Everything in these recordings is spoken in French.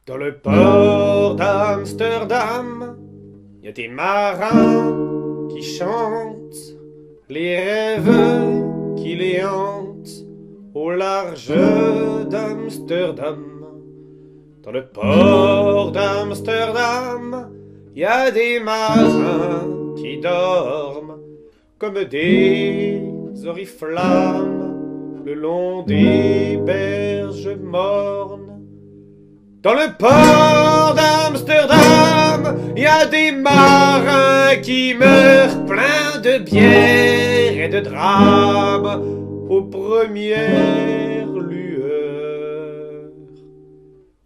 Dans le port d'Amsterdam, y a des marins qui chantent les rêves qui les hantent au large d'Amsterdam. Dans le port d'Amsterdam, y a des marins qui dorment comme des oriflammes le long des berges mornes. Dans le port d'Amsterdam, y a des marins qui meurent pleins de bière et de drames aux premières lueurs.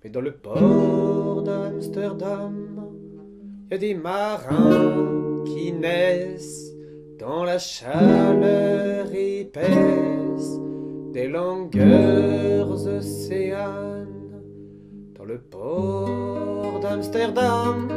Mais dans le port d'Amsterdam, y a des marins qui naissent dans la chaleur épaisse des longueurs océanes. Dans le port d'Amsterdam,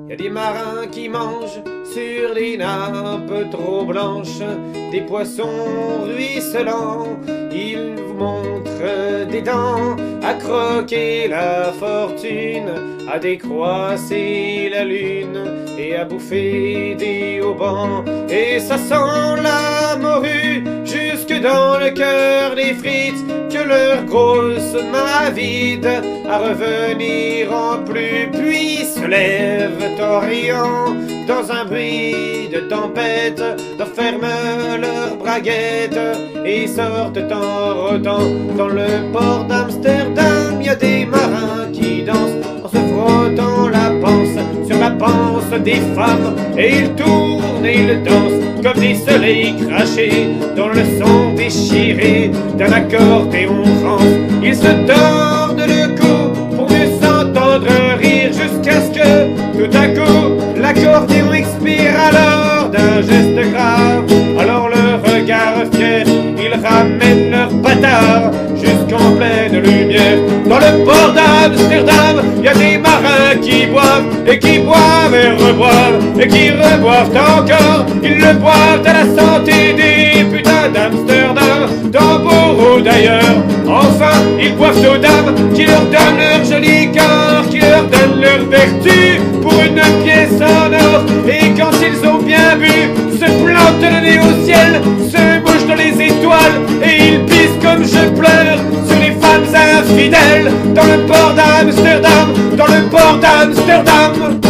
y a des marins qui mangent sur des nappes trop blanches des poissons ruisselants. Ils vous montrent des dents à croquer la fortune, à décroisser la lune et à bouffer des haubans. Et ça sent la morue jusque dans le cœur des frites que leurs grosses mains vides à revenir en plus. Puis se lèvent en riant dans un bruit de tempête, referment leurs braguettes et sortent en rotant. Dans le port d'Amsterdam, y a des marins qui dansent en se frottant la panse sur la panse des femmes. Et ils tournent et ils dansent comme des soleils crachés dans le son déchiré d'un accordéon rance. Ils se tordent le cou pour mieux s'entendre rire jusqu'à ce que tout à coup l'accordéon expire alors d'un geste grave. Alors le regard fier, ils ramènent leur bâtard jusqu'en pleine lumière. Dans le port d'Amsterdam, y a des marins qui boivent et qui boivent et reboivent et qui reboivent encore. Ils le boivent à la santé des putains d'Amsterdam, d'Hambourg ou d'ailleurs. Enfin, ils boivent aux dames qui leur donnent leur joli corps, qui leur donnent leur vertu pour une pièce en or. Et quand ils ont bien bu, se plantent le nez au ciel, se mouchent dans les étoiles et ils pissent comme je pleure sur les femmes infidèles. Dans le port d'Amsterdam, dans le port d'Amsterdam.